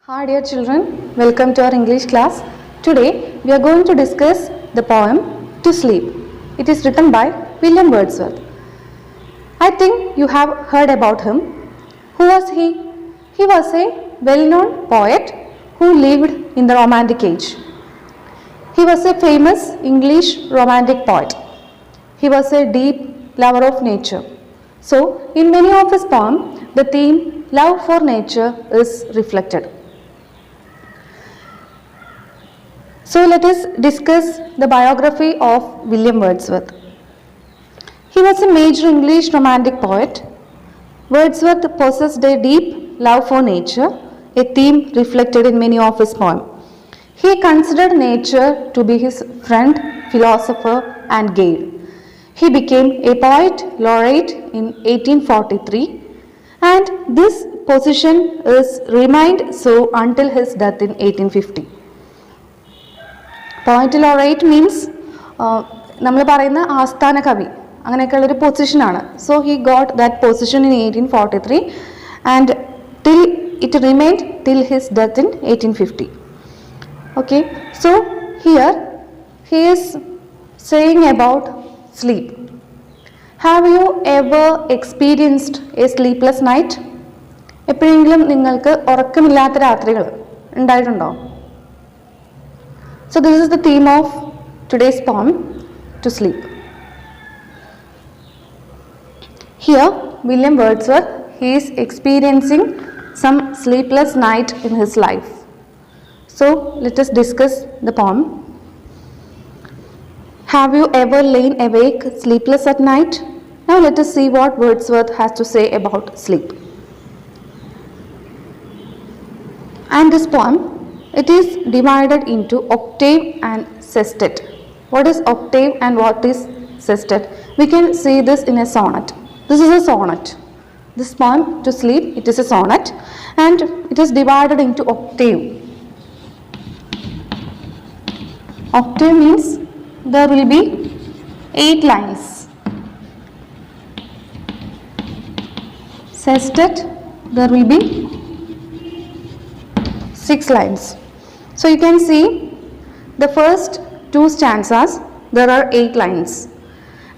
Hi dear children, welcome to our English class. Today we are going to discuss the poem To Sleep. It is written by William Wordsworth. I think you have heard about him. Who was he? He was a well-known poet who lived in the Romantic age. He was a famous English romantic poet. He was a deep lover of nature. So in many of his poems, the theme love for nature is reflected. So let us discuss the biography of William Wordsworth. He was a major English romantic poet. Wordsworth possessed a deep love for nature, a theme reflected in many of his poems. He considered nature to be his friend, philosopher and guide. He became a poet laureate in 1843 and this position is remained so until his death in 1850. Poet laureate means നമ്മൾ പറയുന്ന ആസ്ഥാന കവി അങ്ങനെയൊക്കെയുള്ളൊരു പൊസിഷനാണ്. So he got that position in 1843 and till it remained till his death in 1850. Okay, so here he is saying about sleep. Have you ever experienced a sleepless night? എപ്പോഴെങ്കിലും നിങ്ങൾക്ക് ഉറക്കമില്ലാത്ത രാത്രികൾ ഉണ്ടായിട്ടുണ്ടോ? So this is the theme of today's poem, To Sleep. Here William Wordsworth, he is experiencing some sleepless night in his life. So let us discuss the poem. Have you ever lain awake sleepless at night? Now let us see what Wordsworth has to say about sleep. And this poem, it is divided into octave and sestet. What is octave and what is sestet? We can see this in a sonnet. This is a sonnet. This poem, To Sleep, it is a sonnet and it is divided into octave. Octave means there will be 8 lines. Sestet, there will be 6 lines. So you can see the first 2 stanzas, there are 8 lines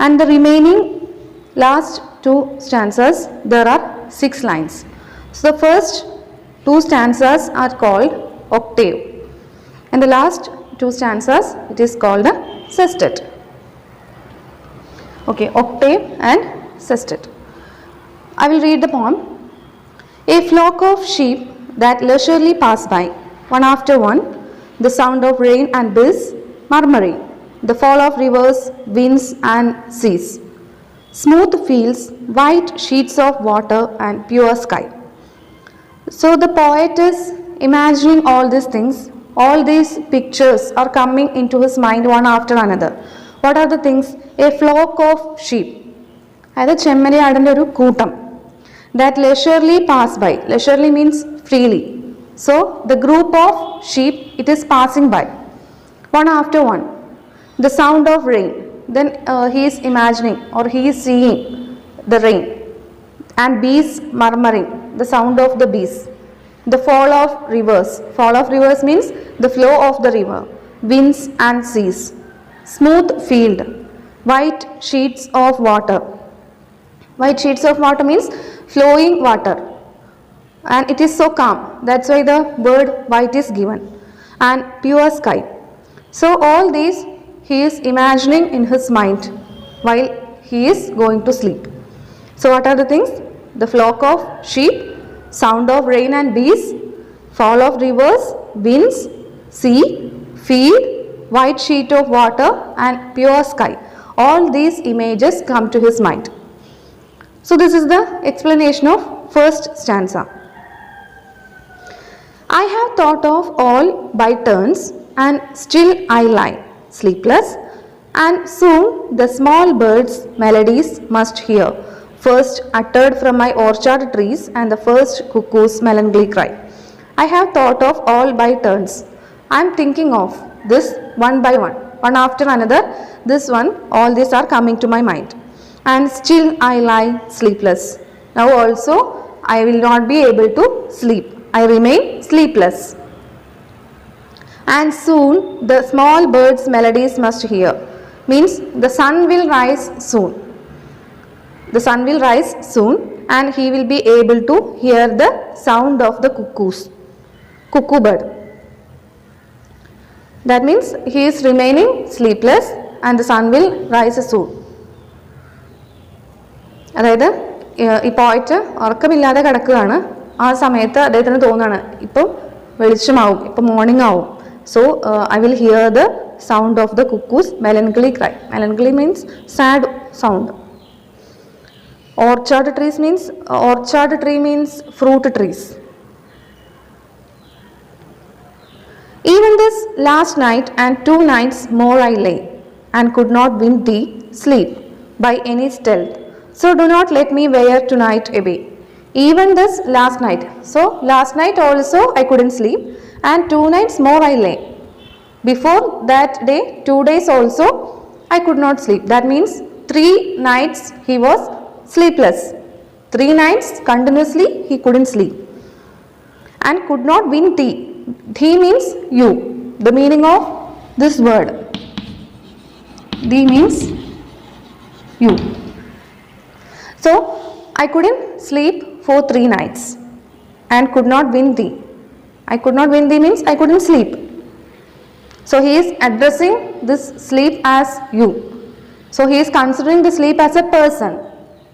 and the remaining last 2 stanzas, there are 6 lines. So the first 2 stanzas are called octave and the last 2 stanzas, it is called a sestet. Okay, octave and sestet. I will read the poem. A flock of sheep that leisurely pass by, one after one, the sound of rain and bees murmuring, the fall of rivers, winds and seas, smooth fields, white sheets of water and pure sky. So the poet is imagining all these things. All these pictures are coming into his mind one after another. What are the things? A flock of sheep. അതായത് ചെമ്മരിയാടിൻ്റെ ഒരു കൂട്ടം. That leisurely pass by. Leisurely means freely. So the group of sheep, it is passing by one after one. The sound of rain. Then he is imagining or he is seeing the rain and bees murmuring, the sound of the bees. The fall of rivers. Fall of rivers means the flow of the river. Winds and seas. Smooth field. White sheets of water. White sheets of water means flowing water. And it is so calm. That's why the word white is given. And pure sky. So all these he is imagining in his mind while he is going to sleep. So what are the things? The flock of sheep, sound of rain and bees, fall of rivers, winds, sea, field, white sheet of water and pure sky. All these images come to his mind. So this is the explanation of first stanza. I have thought of all by turns and still I lie sleepless, and soon the small birds' melodies must hear, first uttered from my orchard trees and the first cuckoo's melancholy cry. I have thought of all by turns. I am thinking of this one by one after another. This one, all these are coming to my mind. And still I lie sleepless. Now also I will not be able to sleep. I remain sleepless. And soon the small birds' melodies must hear. Means the sun will rise soon. The sun will rise soon and he will be able to hear the sound of the cuckoo bird. That means he is remaining sleepless and the sun will rise soon. അതായത് ഈ പോയിറ്റ് ഉറക്കമില്ലാതെ കിടക്കുകയാണ്. ആ സമയത്ത് അദ്ദേഹത്തിന് തോന്നുകയാണ് ഇപ്പം വെളിച്ചമാവും, ഇപ്പം മോർണിംഗ് ആവും. So I will hear the sound of the cuckoo's melancholy cry. Melancholy means sad sound. Orchard tree means fruit trees. Even this last night and 2 nights more I lay, and could not win thee sleep by any stealth. So do not let me wear tonight away. Even this last night. So last night also I couldn't sleep, and 2 nights more I lay. Before that day, 2 days also I could not sleep. That means 3 nights he was sleepless. 3 nights continuously he couldn't sleep. And could not win thee. Thee means you. The meaning of this word. Thee means you. So I couldn't sleep for 3 nights and could not win thee. I could not win thee means I couldn't sleep. So he is addressing this sleep as you. So he is considering the sleep as a person.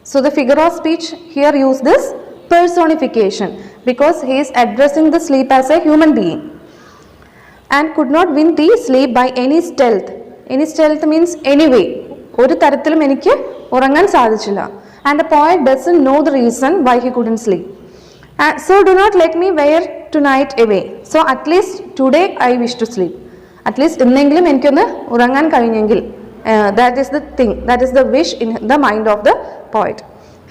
So the figure of speech here use this personification because he is addressing the sleep as a human being. And could not win thee sleep by any stealth. Any stealth means any way. ഒരു തരത്തിലും എനിക്ക് ഉറങ്ങാൻ സാധിച്ചില്ല. And the poet doesn't know the reason why he couldn't sleep. So do not let me wear tonight away. So at least today I wish to sleep. At least ഇന്നെങ്കിലും എനിക്കൊന്ന് ഉറങ്ങാൻ കഴിഞ്ഞെങ്കിൽ. That is the thing. That is the wish in the mind of the poet.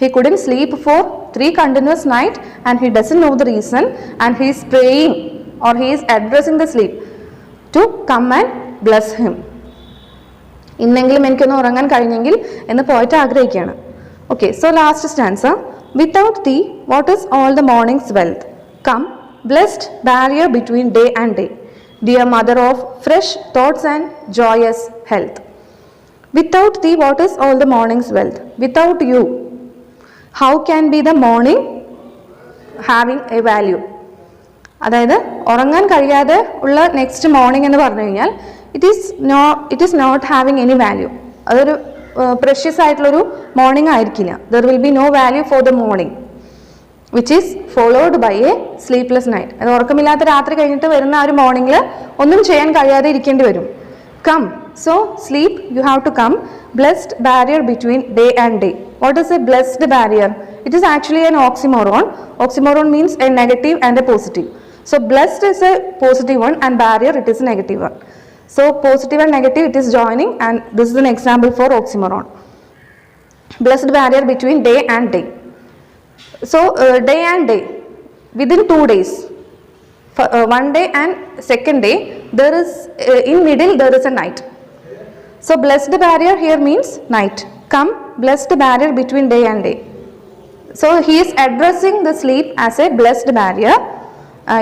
He couldn't sleep for 3 continuous nights and he doesn't know the reason and he is praying or he is addressing the sleep to come and bless him. ഇന്നെങ്കിലും എനിക്കൊന്ന് ഉറങ്ങാൻ കഴിഞ്ഞെങ്കിൽ എന്ന് പോയിട്ട് ആഗ്രഹിക്കുകയാണ്. Okay, so last stanza. Without thee, what is all the morning's wealth? Come, blessed barrier between day and day, dear mother of fresh thoughts and joyous health. Without thee, what is all the morning's wealth? Without you, how can be the morning having a value? അതായത് ഉറങ്ങാൻ കഴിയാതെ ഉള്ള next morning എന്ന് പറഞ്ഞു കഴിഞ്ഞാൽ it is not having any value. അതൊരു precious ആയിട്ടുള്ളൊരു morning ആയിരിക്കില്ല. There will be no value for the morning which is followed by a sleepless night. അത് ഉറക്കമില്ലാത്ത രാത്രി കഴിഞ്ഞിട്ട് വരുന്ന ആ ഒരു മോർണിംഗിൽ ഒന്നും ചെയ്യാൻ കഴിയാതെ ഇരിക്കേണ്ടി വരും. Come, so sleep, you have to come. Blessed barrier between day and day. What is a blessed barrier? It is actually an oxymoron. Oxymoron means a negative and a positive. So blessed is a positive one and barrier it is a negative one. So positive and negative it is joining and this is an example for oxymoron. Blessed barrier between day and day. So day and day within 2 days. For, 1 day and second day there is in middle there is a night. So blessed barrier here means night. Come, blessed barrier between day and day. So he is addressing the sleep as a blessed barrier.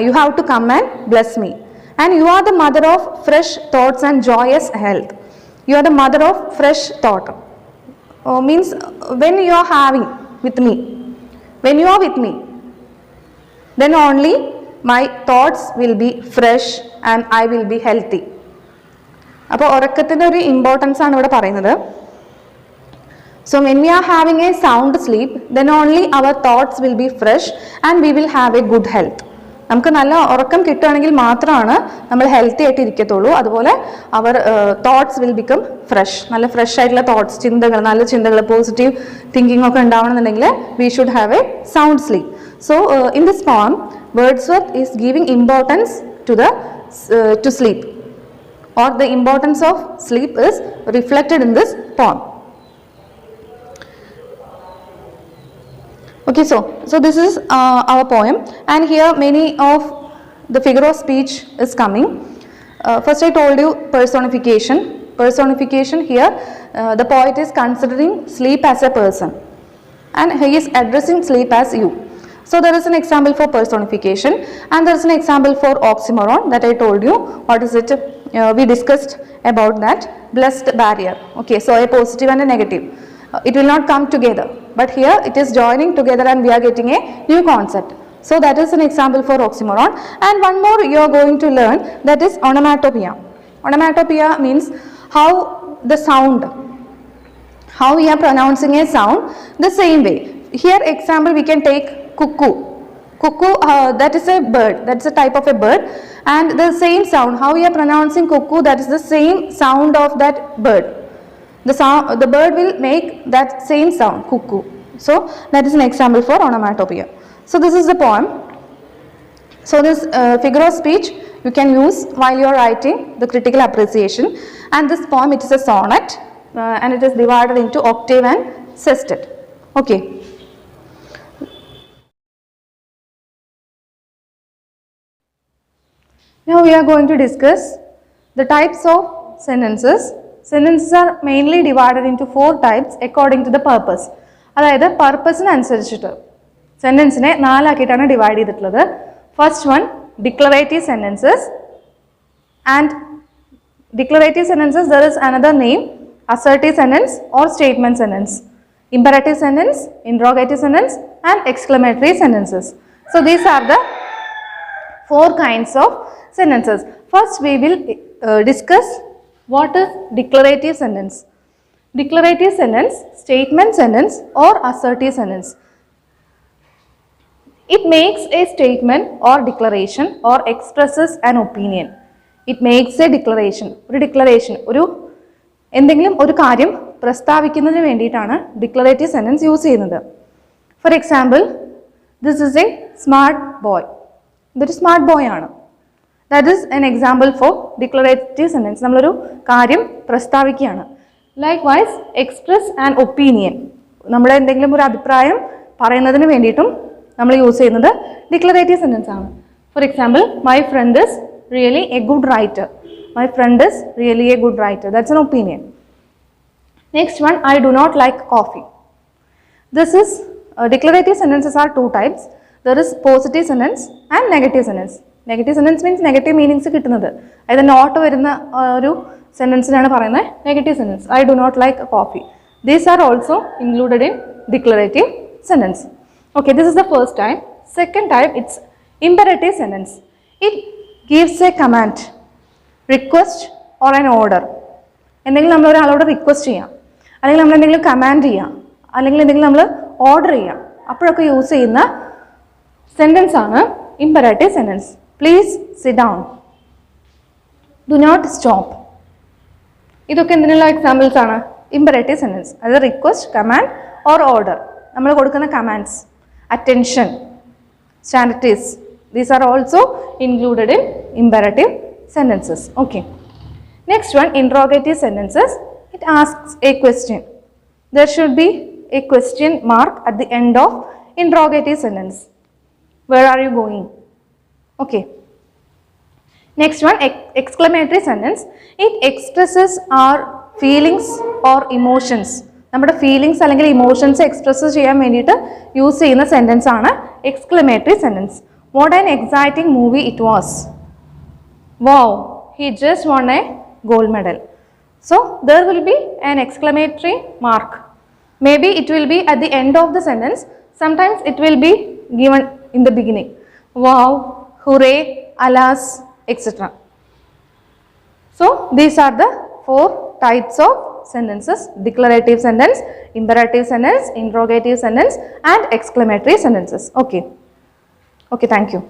You have to come and bless me. And you are the mother of fresh thoughts and joyous health. You are the mother of fresh thought. Means when you are having with me, when you are with me, then only my thoughts will be fresh and I will be healthy. അപ്പോൾ ഉറക്കത്തിൻ്റെ ഒരു importance ആണ് ഇവിടെ പറയുന്നത്. So when we are having a sound sleep, then only our thoughts will be fresh and we will have a good health. നമുക്ക് നല്ല ഉറക്കം കിട്ടുകയാണെങ്കിൽ മാത്രമാണ് നമ്മൾ ഹെൽത്തി ആയിട്ട് ഇരിക്കത്തുള്ളൂ. അതുപോലെ അവർ തോട്ട്സ് വിൽ ബിക്കം ഫ്രഷ്. നല്ല ഫ്രഷ് ആയിട്ടുള്ള തോട്ട്സ്, ചിന്തകൾ, നല്ല ചിന്തകൾ, പോസിറ്റീവ് തിങ്കിങ് ഒക്കെ ഉണ്ടാവണമെന്നുണ്ടെങ്കിൽ we should have a sound sleep. So in this poem Wordsworth is giving importance to sleep, or the importance of sleep is reflected in this poem. Okay, so this is our poem, and here many of the figure of speech is coming. First I told you personification. Personification here, the poet is considering sleep as a person, and he is addressing sleep as you. So there is an example for personification and there is an example for oxymoron that I told you. What is it? We discussed about that blessed barrier. Okay, so a positive and a negative. It will not come together, but here it is joining together and we are getting a new concept. So that is an example for oxymoron. And one more you are going to learn, that is onomatopoeia. Onomatopoeia means how the sound, how we are pronouncing a sound the same way. Here example we can take cuckoo. Cuckoo, that is a bird, that's a type of a bird, and the same sound, how we are pronouncing cuckoo, that is the same sound of that bird. The bird will make that same sound, cuckoo. So that is an example for onomatopoeia. So this is the poem. So this figure of speech you can use while you are writing the critical appreciation, and this poem, it is a sonnet and it is divided into octave and sestet. Okay. Now we are going to discuss the types of sentences. Sentences are mainly divided into 4 types according to the purpose. അതായത് പർപ്പസിന് അനുസരിച്ചിട്ട് സെൻറ്റൻസിനെ 4 ആക്കിയിട്ടാണ് divide ചെയ്തിട്ടുള്ളത്. First one declarative sentences, and declarative sentences there is another name, assertive sentence or statement sentence, imperative sentence, interrogative sentence and exclamatory sentences. So these are the 4 kinds of sentences. First we will discuss what is declarative sentence. Declarative sentence, statement sentence or assertive sentence. It makes a statement or declaration or expresses an opinion. It makes a declaration. ഒരു declaration, എന്തെങ്കിലും ഒരു കാര്യം പ്രസ്താവിക്കുന്നതിന് വേണ്ടിയിട്ടാണ് declarative sentence use ചെയ്യുന്നത്. For example, this is a smart boy. ഇതൊരു smart boy ആണ്. That is an example for declarative sentence. നമ്മളൊരു കാര്യം പ്രസ്താവിക്കുകയാണ്. Likewise express and opinion, നമ്മൾ എന്തെങ്കിലും ഒരു അഭിപ്രായം പറയുന്നതിന് വേണ്ടിയിട്ടും നമ്മൾ യൂസ് ചെയ്യുന്നത് ഡിക്ലറേറ്റീവ് സെൻറ്റൻസ് ആണ്. For example, my friend is really a good writer. My friend is really a good writer. That's an opinion. Next one, I do not like coffee. This is declarative sentences are 2 types. There is positive sentence and negative sentence. Negative sentence means negative meanings കിട്ടുന്നത്. അതായത് not വരുന്ന ഒരു സെൻറ്റൻസിനാണ് പറയുന്നത് negative sentence. I do not like coffee. These are also included in declarative sentence. Okay, this is the first type. Second type, it's imperative sentence. It gives a command, request or an order. എന്തെങ്കിലും നമ്മൾ ഒരാളോട് request ചെയ്യാം, അല്ലെങ്കിൽ നമ്മൾ എന്തെങ്കിലും command ചെയ്യാം, അല്ലെങ്കിൽ എന്തെങ്കിലും നമ്മൾ ഓർഡർ ചെയ്യാം, അപ്പോഴൊക്കെ യൂസ് ചെയ്യുന്ന സെൻറ്റൻസ് ആണ് imperative sentence. Please sit down, do not stop. ഇതൊക്കെ എന്തിനുള്ള എക്സാമ്പിൾസ് ആണ്? Imperative sentence. അതായത് റിക്വസ്റ്റ്, കമാൻഡ് ഓർ ഓർഡർ, നമ്മൾ കൊടുക്കുന്ന commands, attention, standards, these are also included in imperative sentences. Okay. Next one, interrogative sentences. It asks a question. There should be a question mark at the end of interrogative sentence. Where are you going? Okay. Next one, exclamatory sentence. It expresses our feelings or emotions. നമ്മുടെ feelings അല്ലെങ്കിൽ emotions express ചെയ്യാൻ വേണ്ടിയിട്ട് use ചെയ്യുന്ന sentence ആണ് exclamatory sentence. What an exciting movie it was. Wow, he just won a gold medal. So there will be an exclamatory mark. Maybe it will be at the end of the sentence. Sometimes it will be given in the beginning. Wow, hooray, alas, etc. So these are the 4 types of sentences: declarative sentence, imperative sentence, interrogative sentence and exclamatory sentences. Okay. Okay, thank you.